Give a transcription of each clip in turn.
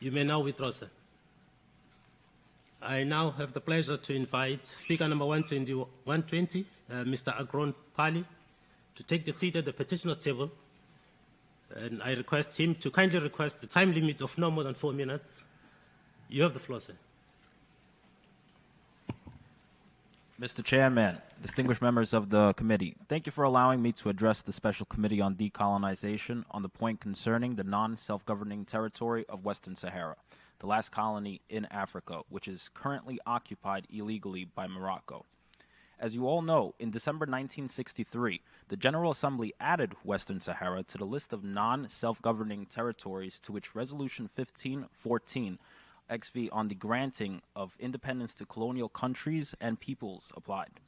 You may now withdraw, sir. I now have the pleasure to invite Speaker number 120, Mr. Agron Pali, to take the seat at the petitioner's table. And I request him to kindly request the time limit of no more than 4 minutes. You have the floor, sir. Mr. Chairman, distinguished members of the committee, thank you for allowing me to address the Special Committee on Decolonization on the point concerning the non-self-governing territory of Western Sahara, the last colony in Africa, which is currently occupied illegally by Morocco. As you all know, in December 1963, the General Assembly added Western Sahara to the list of non-self-governing territories to which Resolution 1514 XV on the granting of independence to colonial countries and peoples applied.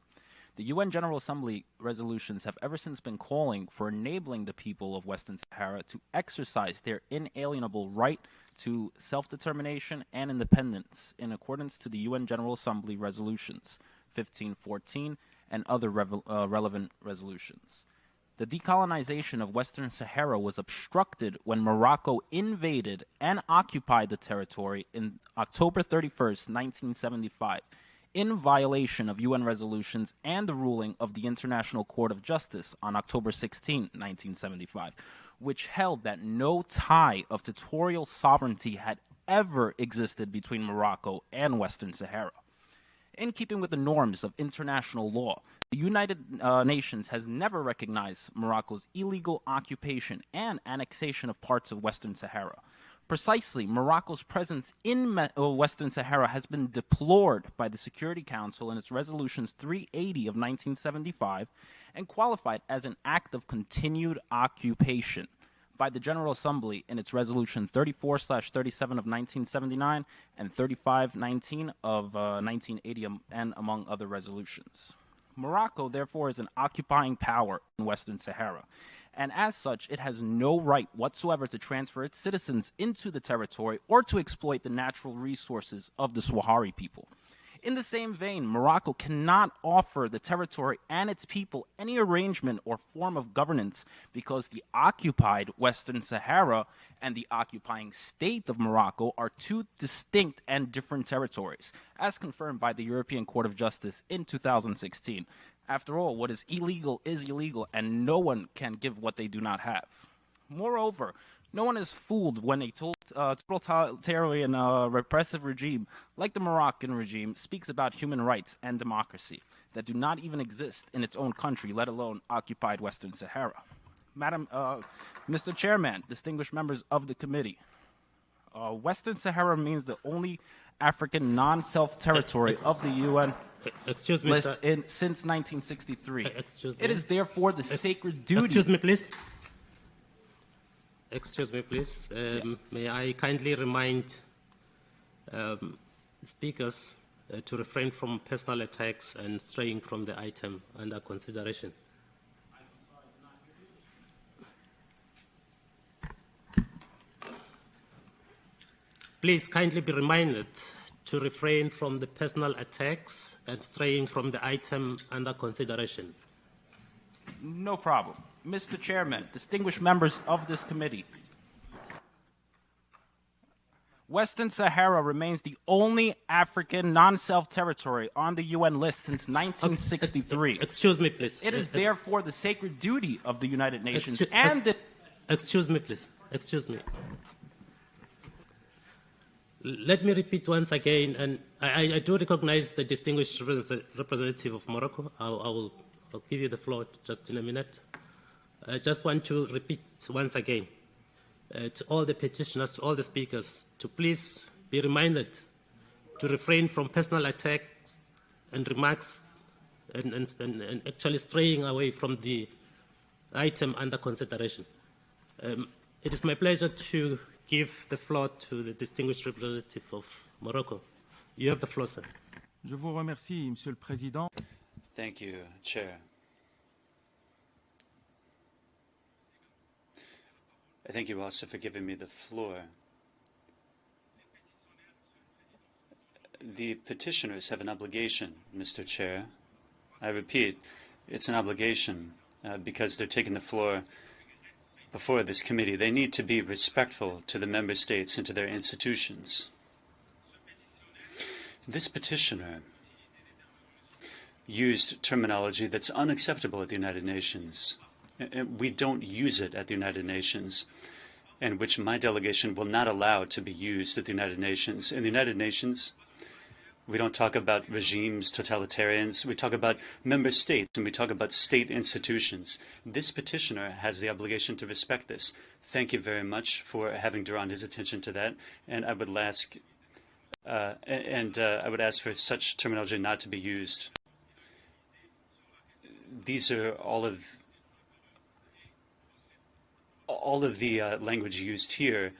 The UN General Assembly resolutions have ever since been calling for enabling the people of Western Sahara to exercise their inalienable right to self-determination and independence in accordance to the UN General Assembly resolutions 1514 and other relevant resolutions. The decolonization of Western Sahara was obstructed when Morocco invaded and occupied the territory in October 31st, 1975, in violation of UN resolutions and the ruling of the International Court of Justice on October 16, 1975, which held that no tie of territorial sovereignty had ever existed between Morocco and Western Sahara. In keeping with the norms of international law, the United Nations has never recognized Morocco's illegal occupation and annexation of parts of Western Sahara. Precisely, Morocco's presence in Western Sahara has been deplored by the Security Council in its resolutions 380 of 1975 and qualified as an act of continued occupation by the General Assembly in its resolution 34/37 of 1979 and 3519 of 1980 and among other resolutions. Morocco, therefore, is an occupying power in Western Sahara, and as such, it has no right whatsoever to transfer its citizens into the territory or to exploit the natural resources of the Swahili people. In the same vein, Morocco cannot offer the territory and its people any arrangement or form of governance because the occupied Western Sahara and the occupying state of Morocco are two distinct and different territories, as confirmed by the European Court of Justice in 2016. After all, what is illegal, and no one can give what they do not have. Moreover, no one is fooled when a totalitarian repressive regime like the Moroccan regime speaks about human rights and democracy that do not even exist in its own country, let alone occupied Western Sahara. Mr. Chairman, distinguished members of the committee, Western Sahara remains the only African non-self territory of the UN list since 1963. It is therefore the sacred duty. Excuse me, please. Excuse me, please. Yes. May I kindly remind speakers to refrain from personal attacks and straying from the item under consideration. Please kindly be reminded to refrain from the personal attacks and straying from the item under consideration. No problem. Mr. Chairman, distinguished members of this committee, Western Sahara remains the only African non-self territory on the UN list since 1963. Excuse me, please. It is therefore the sacred duty of the United Nations Excuse me, please. Excuse me. Let me repeat once again, and I do recognize the distinguished representative of Morocco. I'll give you the floor just in a minute. I just want to repeat once again to all the petitioners, to all the speakers, to please be reminded to refrain from personal attacks and remarks and actually straying away from the item under consideration. It is my pleasure to give the floor to the distinguished representative of Morocco. You have the floor, sir. Je vous remercie, Monsieur le Président. Thank you, Chair. I thank you also for giving me the floor. The petitioners have an obligation, Mr. Chair. I repeat, it's an obligation because they're taking the floor before this committee, they need to be respectful to the member states and to their institutions. This petitioner used terminology that's unacceptable at the United Nations. We don't use it at the United Nations, and which my delegation will not allow to be used at the United Nations. In the United Nations, we don't talk about regimes, totalitarians. We talk about member states, and we talk about state institutions. This petitioner has the obligation to respect this. Thank you very much for having drawn his attention to that, and I would ask, I would ask for such terminology not to be used. These are all of the language used here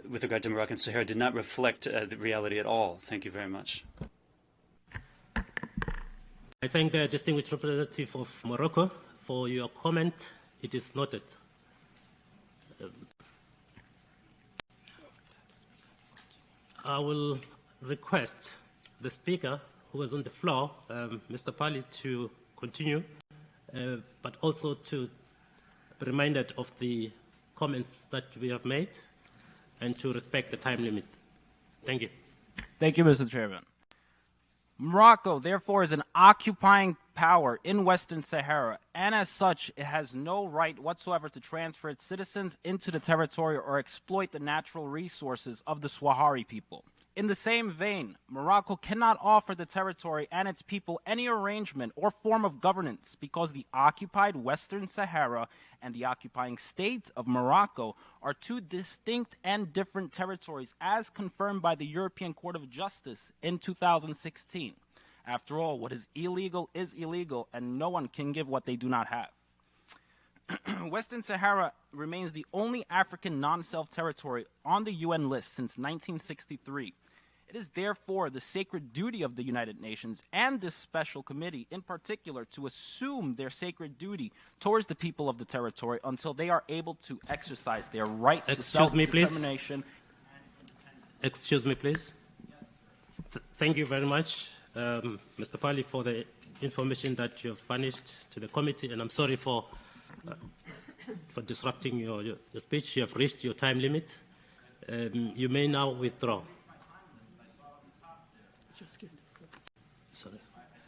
with regard to Moroccan Sahara did not reflect the reality at all. Thank you very much. I thank the distinguished representative of Morocco for your comment. It is noted. I will request the speaker who is on the floor, Mr. Pali, to continue, but also to be reminded of the comments that we have made and to respect the time limit. Thank you. Thank you, Mr. Chairman. Morocco, therefore, is an occupying power in Western Sahara, and as such, it has no right whatsoever to transfer its citizens into the territory or exploit the natural resources of the Sahrawi people. In the same vein, Morocco cannot offer the territory and its people any arrangement or form of governance because the occupied Western Sahara and the occupying state of Morocco are two distinct and different territories as confirmed by the European Court of Justice in 2016. After all, what is illegal and no one can give what they do not have. Western Sahara remains the only African non-self territory on the UN list since 1963. It is therefore the sacred duty of the United Nations and this special committee in particular to assume their sacred duty towards the people of the territory until they are able to exercise their right to self-determination. Excuse me, please. Thank you very much, Mr. Pali, for the information that you have furnished to the committee, and I'm sorry for disrupting your speech. You have reached your time limit. You may now withdraw. Sorry.